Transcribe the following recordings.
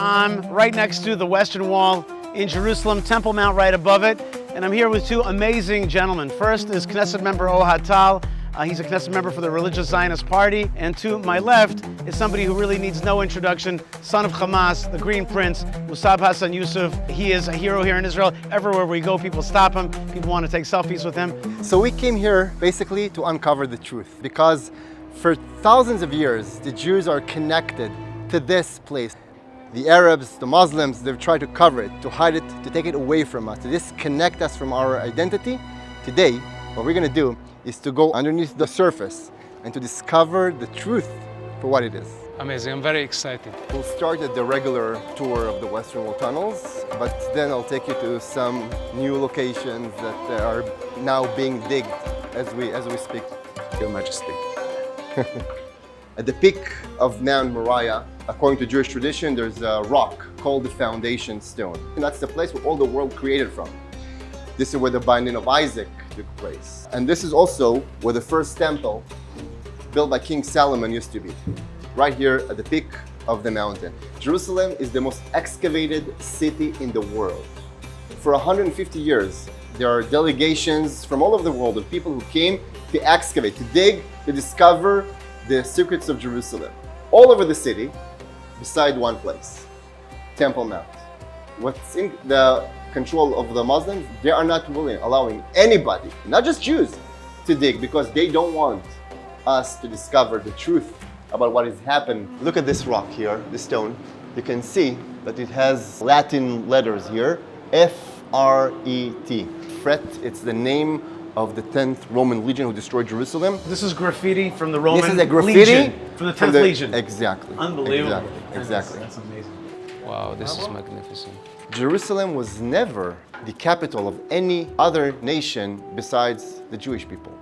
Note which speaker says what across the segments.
Speaker 1: I'm right next to the Western Wall in Jerusalem, Temple Mount right above it, and I'm here with two amazing gentlemen. First is Knesset member Ohad Tal. He's a Knesset member for the Religious Zionist Party. And to my left is somebody who really needs no introduction, son of Hamas, the Green Prince, Mosab Hassan Yousef. He is a hero here in Israel. Everywhere we go, people stop him. People want to take selfies with him.
Speaker 2: So we came here basically to uncover the truth, because for thousands of years, the Jews are connected to this place. The Arabs, the Muslims, they've tried to cover it, to hide it, to take it away from us, to disconnect us from our identity. Today, what we're going to do is to go underneath the surface and to discover the truth for what it is.
Speaker 3: Amazing, I'm very excited.
Speaker 2: We'll start at the regular tour of the Western Wall tunnels, but then I'll take you to some new locations that are now being digged as we speak.
Speaker 3: Your Majesty.
Speaker 2: At the peak of Mount Moriah, according to Jewish tradition, there's a rock called the foundation stone. And that's the place where all the world created from. This is where the binding of Isaac took place. And this is also where the first temple built by King Solomon used to be, right here at the peak of the mountain. Jerusalem is the most excavated city in the world. For 150 years, there are delegations from all over the world of people who came to excavate, to dig, to discover the secrets of Jerusalem. All over the city, beside one place, Temple Mount. What's in the control of the Muslims, they are not allowing anybody, not just Jews, to dig, because they don't want us to discover the truth about what has happened. Look at this rock here, this stone. You can see that it has Latin letters here, F-R-E-T. Fret, it's the name of the 10th Roman legion who destroyed Jerusalem.
Speaker 1: This is graffiti from the Roman
Speaker 2: This is a graffiti
Speaker 1: legion, from the 10th Legion.
Speaker 2: Exactly.
Speaker 1: Unbelievable.
Speaker 2: Exactly.
Speaker 1: That's amazing.
Speaker 3: Wow, this is magnificent.
Speaker 2: Jerusalem was never the capital of any other nation besides the Jewish people.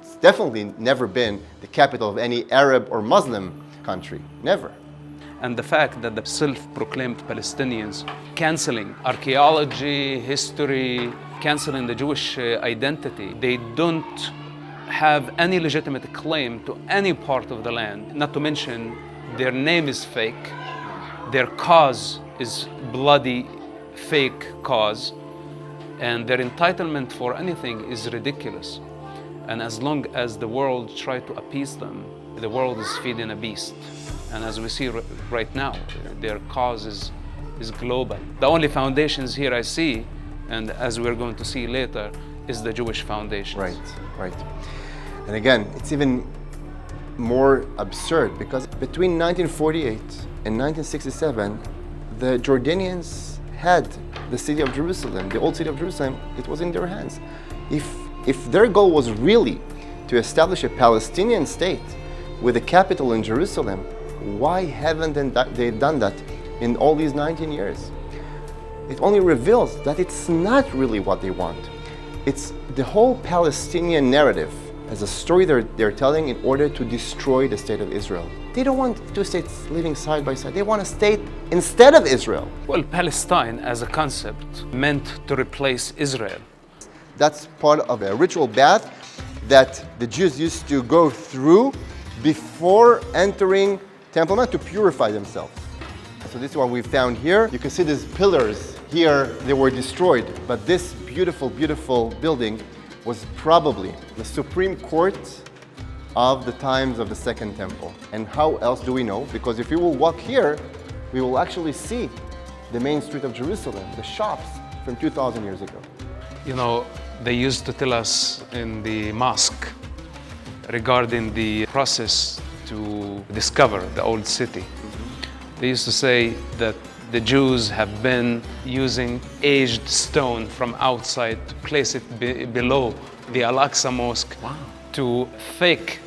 Speaker 2: It's definitely never been the capital of any Arab or Muslim country. Never.
Speaker 3: And the fact that the self-proclaimed Palestinians canceling archaeology, history, canceling the Jewish identity, they don't have any legitimate claim to any part of the land. Not to mention, their name is fake, their cause is bloody, fake cause, and their entitlement for anything is ridiculous. And as long as the world tries to appease them, the world is feeding a beast. And as we see right now, their cause is global. The only foundations here I see, and as we're going to see later, is the Jewish foundation.
Speaker 2: Right. And again, it's even more absurd because between 1948 and 1967, the Jordanians had the city of Jerusalem, the old city of Jerusalem. It was in their hands. If their goal was really to establish a Palestinian state with a capital in Jerusalem, why haven't they done that in all these 19 years? It only reveals that it's not really what they want. It's the whole Palestinian narrative as a story they're telling in order to destroy the state of Israel. They don't want two states living side by side. They want a state instead of Israel.
Speaker 3: Well, Palestine as a concept meant to replace Israel.
Speaker 2: That's part of a ritual bath that the Jews used to go through before entering Temple Mount to purify themselves. So this is what we found here. You can see these pillars here, they were destroyed, but this beautiful, beautiful building was probably the Supreme Court of the times of the Second Temple. And how else do we know? Because if we will walk here, we will actually see the main street of Jerusalem, the shops from 2,000 years ago.
Speaker 3: You know, they used to tell us in the mosque regarding the process to discover the old city. They used to say that the Jews have been using aged stone from outside to place it below the Al-Aqsa Mosque to fake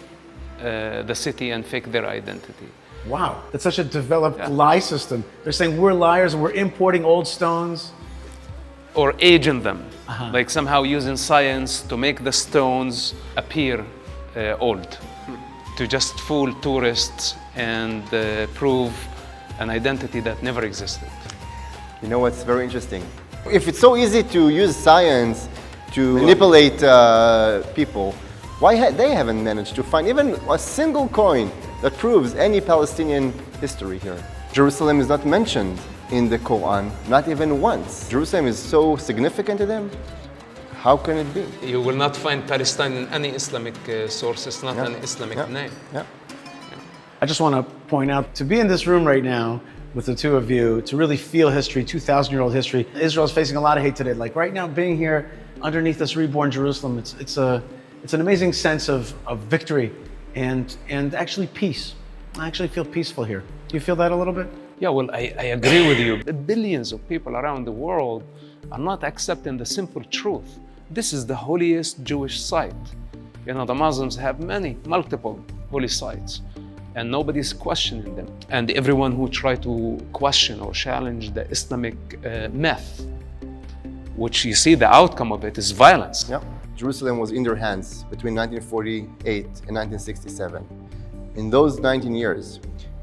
Speaker 3: the city and fake their identity.
Speaker 1: Wow, it's such a developed lie system. They're saying we're liars and we're importing old stones.
Speaker 3: Or aging them, like somehow using science to make the stones appear old, to just fool tourists and prove an identity that never existed.
Speaker 2: You know what's very interesting? If it's so easy to use science to manipulate people, why they haven't managed to find even a single coin that proves any Palestinian history here? Jerusalem is not mentioned in the Quran, not even once. Jerusalem is so significant to them. How can it be?
Speaker 3: You will not find Palestine in any Islamic source. It's not an Islamic name.
Speaker 2: Yeah.
Speaker 1: I just want to point out, to be in this room right now with the two of you, to really feel history, 2,000-year-old history. Israel is facing a lot of hate today. Like right now, being here underneath this reborn Jerusalem, it's an amazing sense of victory and actually peace. I actually feel peaceful here. Do you feel that a little bit?
Speaker 3: Yeah, well, I agree with you. Billions of people around the world are not accepting the simple truth. This is the holiest Jewish site. You know, the Muslims have multiple holy sites, and nobody's questioning them. And everyone who try to question or challenge the Islamic myth, which you see the outcome of it is violence.
Speaker 2: Yeah. Jerusalem was in their hands between 1948 and 1967. In those 19 years,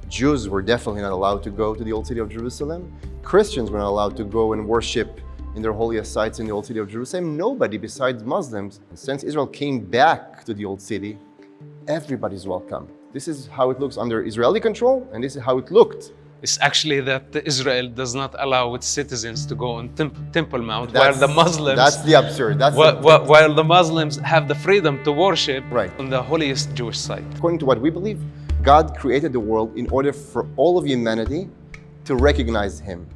Speaker 2: Jews were definitely not allowed to go to the Old City of Jerusalem. Christians were not allowed to go and worship in their holiest sites in the Old City of Jerusalem. Nobody besides Muslims. Since Israel came back to the Old City, everybody's welcome. This is how it looks under Israeli control, and this is how it looked.
Speaker 3: It's actually that Israel does not allow its citizens to go on Temple Mount, while the Muslims...
Speaker 2: That's the absurd.
Speaker 3: While the Muslims have the freedom to worship
Speaker 2: Right.
Speaker 3: on the holiest Jewish site.
Speaker 2: According to what we believe, God created the world in order for all of humanity to recognize Him.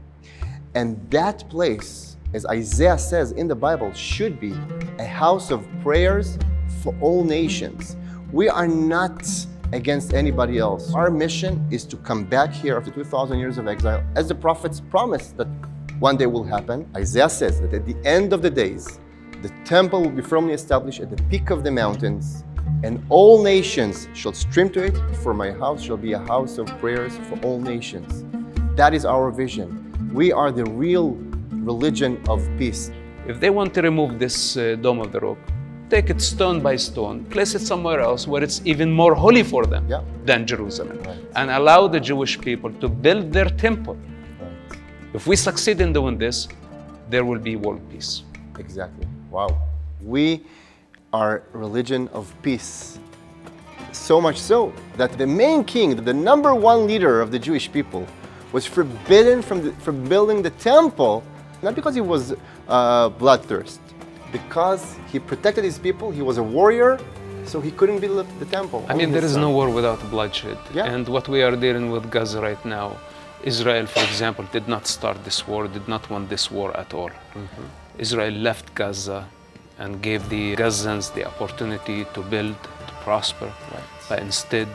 Speaker 2: And that place, as Isaiah says in the Bible, should be a house of prayers for all nations. We are not against anybody else. Our mission is to come back here after 2,000 years of exile, as the prophets promised that one day will happen. Isaiah says that at the end of the days, the temple will be firmly established at the peak of the mountains, and all nations shall stream to it, for my house shall be a house of prayers for all nations. That is our vision. We are the real religion of peace.
Speaker 3: If they want to remove this Dome of the Rock, take it stone by stone, place it somewhere else where it's even more holy for them than Jerusalem, and allow the Jewish people to build their temple.
Speaker 2: Right.
Speaker 3: If we succeed in doing this, there will be world peace.
Speaker 2: Exactly. Wow. We are a religion of peace. So much so that the main king, the number one leader of the Jewish people, was forbidden from building the temple, not because he was bloodthirst, because he protected his people. He was a warrior, so he couldn't build the temple.
Speaker 3: I mean, there is no war without bloodshed.
Speaker 2: Yeah.
Speaker 3: And what we are dealing with Gaza right now, Israel, for example, did not start this war, did not want this war at all. Israel left Gaza and gave the Gazans the opportunity to build, to prosper, but instead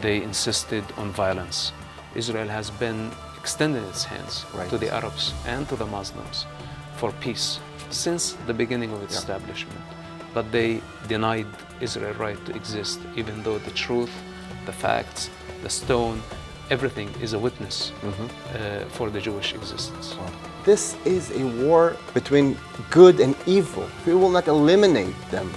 Speaker 3: they insisted on violence. Israel has been extending its hands to the Arabs and to the Muslims for peace since the beginning of its establishment. But they denied Israel right to exist, even though the truth, the facts, the stone, everything is a witness for the Jewish existence.
Speaker 2: This is a war between good and evil. We will not eliminate them.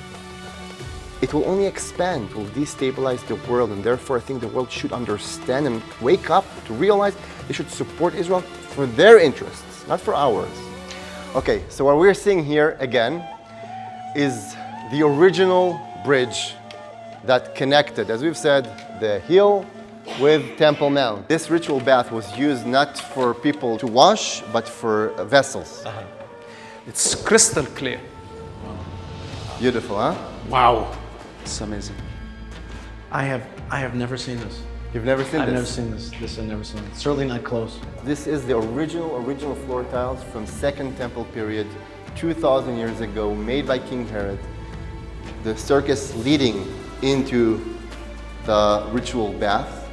Speaker 2: It will only expand, it will destabilize the world, and therefore I think the world should understand and wake up to realize they should support Israel for their interests, not for ours. Okay, so what we're seeing here again is the original bridge that connected, as we've said, the hill with Temple Mount. This ritual bath was used not for people to wash, but for vessels.
Speaker 3: It's crystal clear.
Speaker 2: Beautiful, huh?
Speaker 1: Wow.
Speaker 3: It's amazing.
Speaker 1: I have never seen this.
Speaker 2: You've never seen
Speaker 1: I've
Speaker 2: this?
Speaker 1: never seen this. I've never seen it. Certainly not close.
Speaker 2: This is the original floor tiles from Second Temple period, 2,000 years ago, made by King Herod. The circus leading into the ritual bath.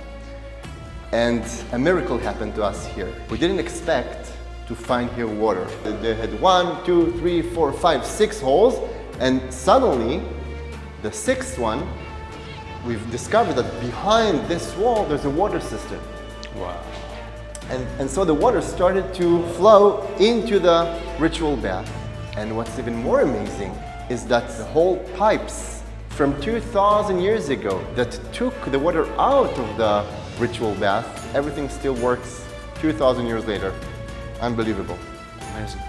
Speaker 2: And a miracle happened to us here. We didn't expect to find here water. They had 1, 2, 3, 4, 5, 6 holes, and suddenly, the sixth one, we've discovered that behind this wall, there's a water system.
Speaker 3: Wow.
Speaker 2: And so the water started to flow into the ritual bath. And what's even more amazing is that the whole pipes from 2,000 years ago that took the water out of the ritual bath, everything still works 2,000 years later. Unbelievable.
Speaker 3: Amazing.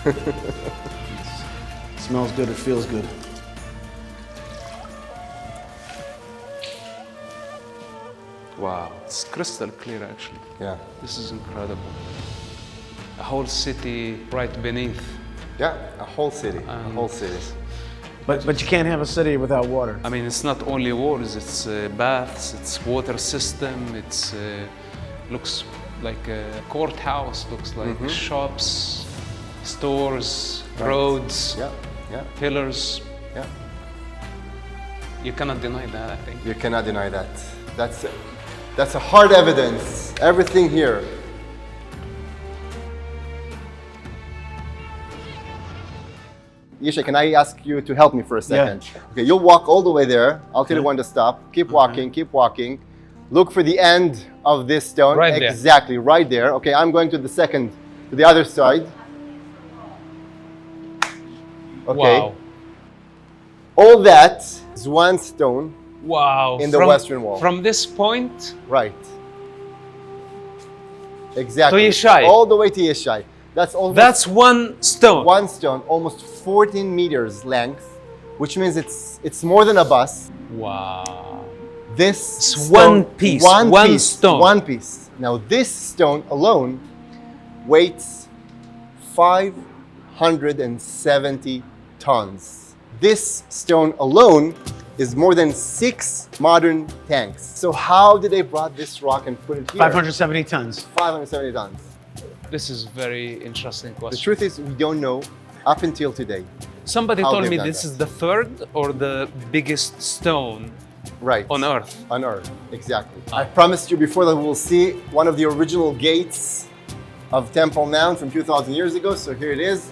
Speaker 1: It smells good, it feels good.
Speaker 3: Wow, it's crystal clear actually.
Speaker 2: Yeah.
Speaker 3: This is incredible. A whole city right beneath.
Speaker 2: Yeah, a whole city. A whole city.
Speaker 1: But you can't have a city without water.
Speaker 3: I mean, it's not only walls, it's baths, it's water system, it's looks like a courthouse, looks like shops, stores, roads,
Speaker 2: Yeah, yeah,
Speaker 3: pillars.
Speaker 2: yeah.
Speaker 3: You cannot deny that, I think.
Speaker 2: You cannot deny that. That's a hard evidence. Everything here. Yisha, can I ask you to help me for a second?
Speaker 1: Yeah.
Speaker 2: Okay, you'll walk all the way there. I'll tell you when to stop. Keep walking, keep walking. Look for the end of this stone.
Speaker 3: Right there.
Speaker 2: Exactly, right there. Okay, I'm going to the other side. Okay.
Speaker 3: Wow.
Speaker 2: All that is one stone.
Speaker 3: Wow.
Speaker 2: In the western wall.
Speaker 3: From this point,
Speaker 2: Right. Exactly.
Speaker 3: To Yishai.
Speaker 2: All the way to Yishai. That's almost
Speaker 3: that's one stone.
Speaker 2: one stone, almost 14 meters length, which means it's more than a bus.
Speaker 3: Wow.
Speaker 2: This
Speaker 3: It's
Speaker 2: stone-
Speaker 3: one piece, one stone.
Speaker 2: One piece. Now this stone alone weighs 570 tons. This stone alone is more than 6 modern tanks. So how did they brought this rock and put it here?
Speaker 1: 570 tons.
Speaker 2: 570 tons.
Speaker 3: This is very interesting
Speaker 2: The
Speaker 3: question.
Speaker 2: truth is we don't know up until today.
Speaker 3: Somebody
Speaker 2: how
Speaker 3: told
Speaker 2: they've
Speaker 3: me
Speaker 2: done
Speaker 3: this
Speaker 2: that.
Speaker 3: is the third or the biggest stone
Speaker 2: Right.
Speaker 3: on Earth.
Speaker 2: On Earth, exactly. I promised you before that we'll see one of the original gates of Temple Mount from 2,000 years ago. So here it is.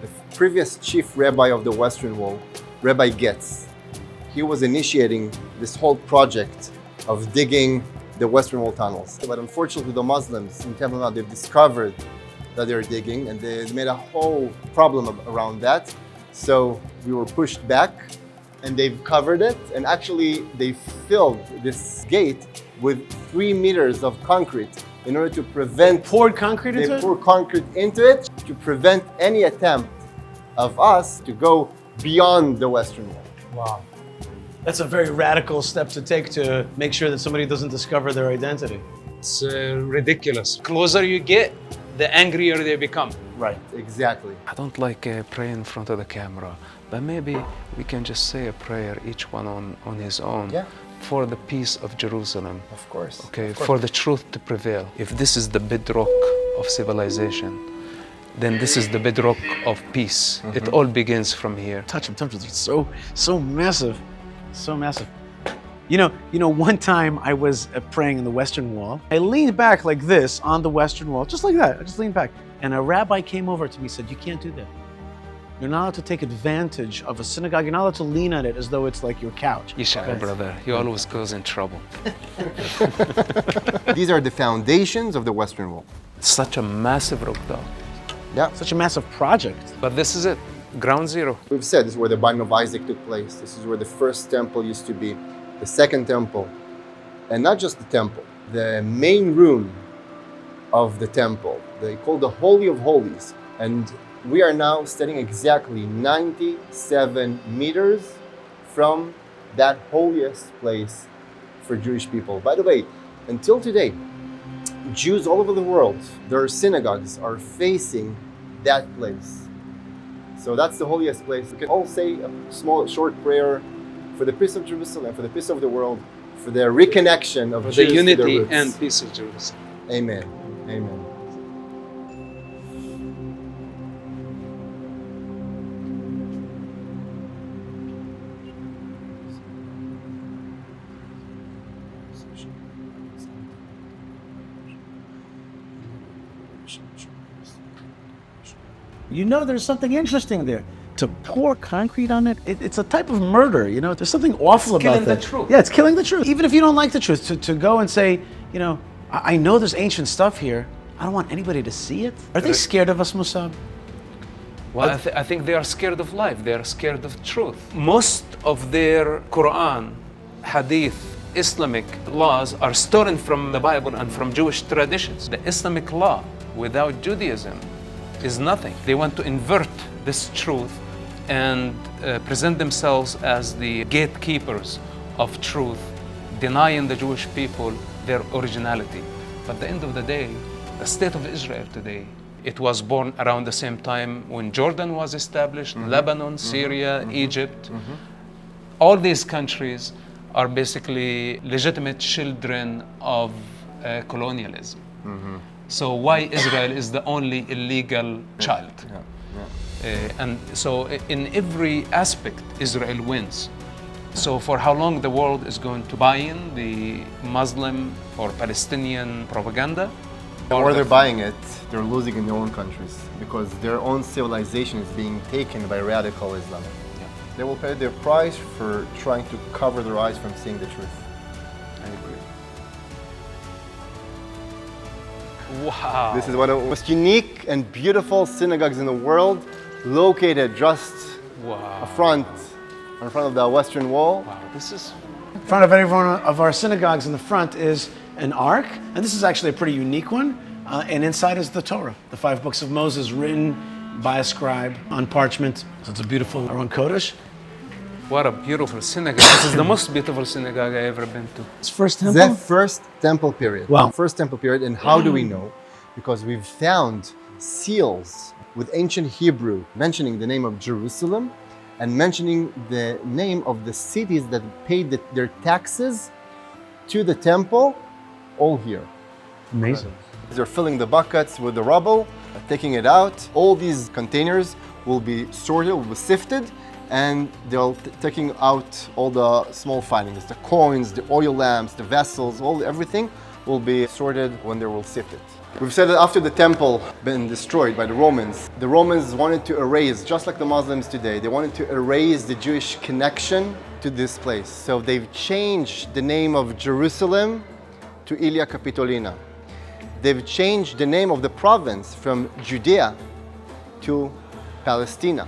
Speaker 2: The previous chief rabbi of the Western Wall, Rabbi Getz, he was initiating this whole project of digging the Western Wall tunnels. But unfortunately, the Muslims in Temple Mount, they've discovered that they're digging and they made a whole problem around that. So we were pushed back and they've covered it. And actually, they filled this gate with 3 meters of concrete in order to prevent
Speaker 1: Poured concrete into
Speaker 2: they
Speaker 1: it?
Speaker 2: pour concrete into it to prevent any attempt of us to go beyond the Western Wall.
Speaker 1: Wow. That's a very radical step to take to make sure that somebody doesn't discover their identity.
Speaker 3: It's ridiculous. Closer you get, the angrier they become.
Speaker 1: Right.
Speaker 2: Exactly.
Speaker 3: I don't like praying in front of the camera, but maybe we can just say a prayer, each one on his own,
Speaker 2: Yeah.
Speaker 3: for the peace of Jerusalem.
Speaker 2: Of course.
Speaker 3: Okay,
Speaker 2: Of course.
Speaker 3: for the truth to prevail. If this is the bedrock of civilization, then this is the bedrock of peace. It all begins from here.
Speaker 1: Touch him. It's so massive. So massive. You know, one time I was praying in the Western Wall. I leaned back like this on the Western Wall, just like that. I just leaned back. And a rabbi came over to me and said, you can't do that. You're not allowed to take advantage of a synagogue. You're not allowed to lean on it as though it's like your couch.
Speaker 3: Yishai, brother, he always goes in trouble.
Speaker 2: These are the foundations of the Western Wall.
Speaker 3: It's such a massive rock though.
Speaker 2: Yeah.
Speaker 1: Such a massive project.
Speaker 3: But this is it, ground zero.
Speaker 2: We've said this is where the binding of Isaac took place. This is where the first temple used to be, the second temple, and not just the temple, the main room of the temple. They call the Holy of Holies. And we are now standing exactly 97 meters from that holiest place for Jewish people. By the way, until today, Jews all over the world, their synagogues are facing that place. So that's the holiest place. We can all say a small, short prayer for the peace of Jerusalem, for the peace of the world, for the reconnection of
Speaker 3: For
Speaker 2: Jews
Speaker 3: the
Speaker 2: to their
Speaker 3: unity
Speaker 2: roots.
Speaker 3: and peace of Jerusalem.
Speaker 2: Amen. Amen.
Speaker 1: You know, there's something interesting there. To pour concrete on it, it's a type of murder, you know? There's something awful about
Speaker 3: killing the
Speaker 1: that.
Speaker 3: truth.
Speaker 1: Yeah, it's killing the truth. Even if you don't like the truth, to go and say, you know, I know there's ancient stuff here. I don't want anybody to see it. Are they scared of us, Mosab?
Speaker 3: Well, I think they are scared of life. They are scared of truth. Most of their Quran, Hadith, Islamic laws are stolen from the Bible and from Jewish traditions. The Islamic law without Judaism is nothing. They want to invert this truth and present themselves as the gatekeepers of truth, denying the Jewish people their originality. But at the end of the day, the state of Israel today, it was born around the same time when Jordan was established, Lebanon, Syria, Egypt. All these countries are basically legitimate children of colonialism. So why Israel is the only illegal child? And so in every aspect, Israel wins. So for how long the world is going to buy in the Muslim or Palestinian propaganda?
Speaker 2: Or they're buying it, they're losing in their own countries because their own civilization is being taken by radical Islam. They will pay their price for trying to cover their eyes from seeing the truth.
Speaker 3: I agree. Wow.
Speaker 2: This is one of the most unique and beautiful synagogues in the world, located just in front of the Western Wall.
Speaker 3: Wow, this is...
Speaker 1: In front of every one of our synagogues in the front is an ark, and this is actually a pretty unique one. And inside is the Torah, the 5 books of Moses written by a scribe on parchment. So it's a beautiful Aron Kodesh.
Speaker 3: What a beautiful synagogue. This is the most beautiful synagogue I've ever been to.
Speaker 1: It's first temple?
Speaker 2: The first temple period.
Speaker 1: Wow.
Speaker 2: First temple period. And how do we know? Because we've found seals with ancient Hebrew mentioning the name of Jerusalem and mentioning the name of the cities that paid their taxes to the temple, all here.
Speaker 1: Amazing.
Speaker 2: They're filling the buckets with the rubble, taking it out. All these containers will be sorted, will be sifted, and they'll taking out all the small findings, the coins, the oil lamps, the vessels, everything will be sorted when they will sift it. We've said that after the temple been destroyed by the Romans wanted to erase, just like the Muslims today, they wanted to erase the Jewish connection to this place. So they've changed the name of Jerusalem to Ilia Capitolina. They've changed the name of the province from Judea to Palestina.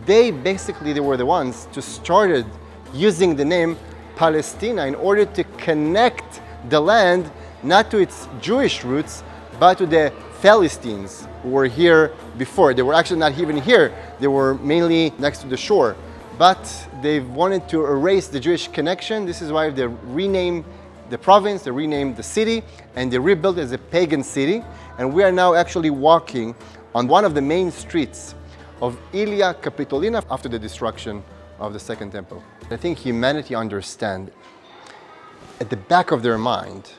Speaker 2: They were the ones who started using the name Palestina in order to connect the land not to its Jewish roots, but to the Philistines who were here before. They were actually not even here. They were mainly next to the shore. But they wanted to erase the Jewish connection. This is why they renamed the province, they renamed the city, and they rebuilt it as a pagan city. And we are now actually walking on one of the main streets of Ilia Capitolina after the destruction of the Second Temple. I think humanity understands at the back of their mind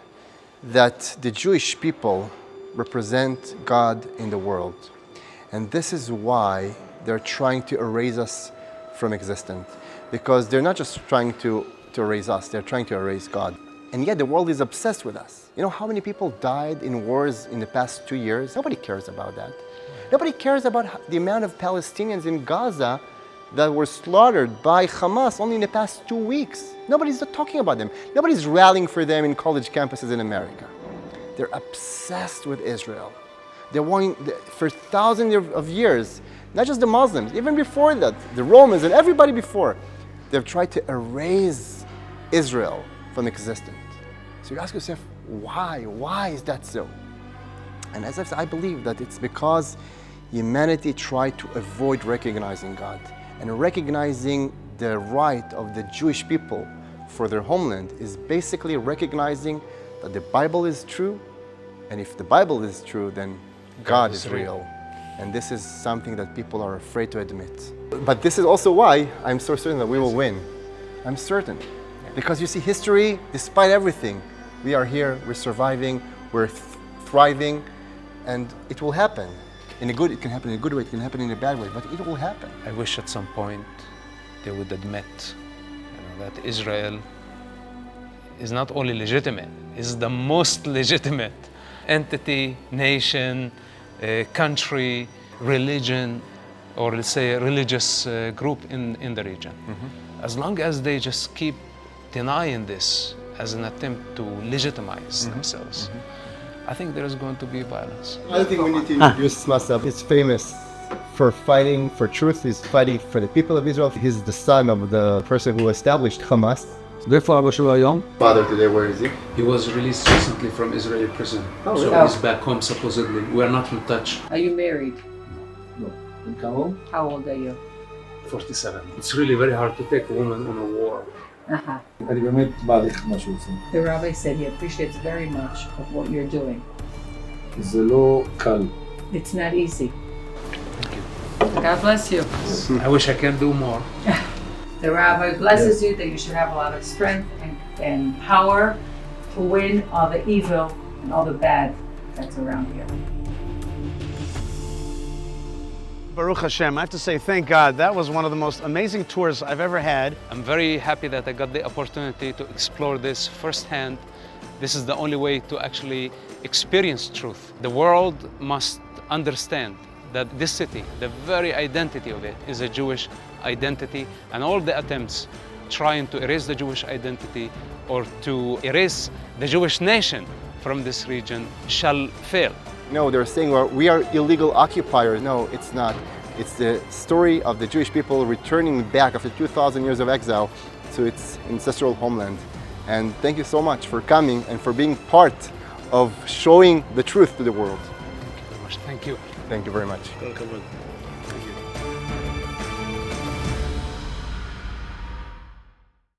Speaker 2: that the Jewish people represent God in the world. And this is why they're trying to erase us from existence. Because they're not just trying to erase us, they're trying to erase God. And yet the world is obsessed with us. You know how many people died in wars in the past 2 years? Nobody cares about that. Nobody cares about the amount of Palestinians in Gaza that were slaughtered by Hamas only in the past 2 weeks. Nobody's talking about them. Nobody's rallying for them in college campuses in America. They're obsessed with Israel. They're wanting, for thousands of years, not just the Muslims, even before that, the Romans and everybody before, they've tried to erase Israel from existence. So you ask yourself, why? Why is that so? And as I said, I believe that it's because humanity tried to avoid recognizing God and recognizing the right of the Jewish people for their homeland is basically recognizing that the Bible is true, and if the Bible is true, then God is real. And this is something that people are afraid to admit. But this is also why I'm so certain that we will win. I'm certain. Because you see, history, despite everything, we are here, we're surviving, we're thriving, and it will happen. It can happen in a good way, it can happen in a bad way, but it will happen.
Speaker 3: I wish at some point they would admit that Israel is not only legitimate, is the most legitimate entity, nation, country, religion, or let's say a religious group in the region. As long as they just keep denying this as an attempt to legitimize themselves, I think there is going to be violence.
Speaker 2: I think we need to introduce Mosab. He's famous for fighting for truth. He's fighting for the people of Israel. He's the son of the person who established Hamas. Father today, where is he?
Speaker 3: He was released recently from Israeli prison. So he's back home supposedly. We are not in touch.
Speaker 4: Are you married?
Speaker 2: No. In Kabul?
Speaker 4: How old are you?
Speaker 3: 47. It's really very hard to take a woman on a war
Speaker 4: אני באמת מעריך מה שהוא עושה.
Speaker 5: The rabbi said he appreciates very much of what you're doing.
Speaker 4: זה לא קל.
Speaker 5: It's not easy. God bless you.
Speaker 3: I wish I can do more.
Speaker 5: The rabbi blesses you that you should have a lot of strength and power to win all the evil and all the bad that's around here.
Speaker 1: Baruch Hashem, I have to say thank God. That was one of the most amazing tours I've ever had.
Speaker 3: I'm very happy that I got the opportunity to explore this firsthand. This is the only way to actually experience truth. The world must understand that this city, the very identity of it, is a Jewish identity, and all the attempts trying to erase the Jewish identity or to erase the Jewish nation from this region shall fail.
Speaker 2: No, they're saying we are illegal occupiers. No, it's not. It's the story of the Jewish people returning back after 2,000 years of exile to its ancestral homeland. And thank you so much for coming and for being part of showing the truth to the world.
Speaker 3: Thank you very much. Thank you.
Speaker 2: Thank you very much.
Speaker 1: Welcome. Thank you.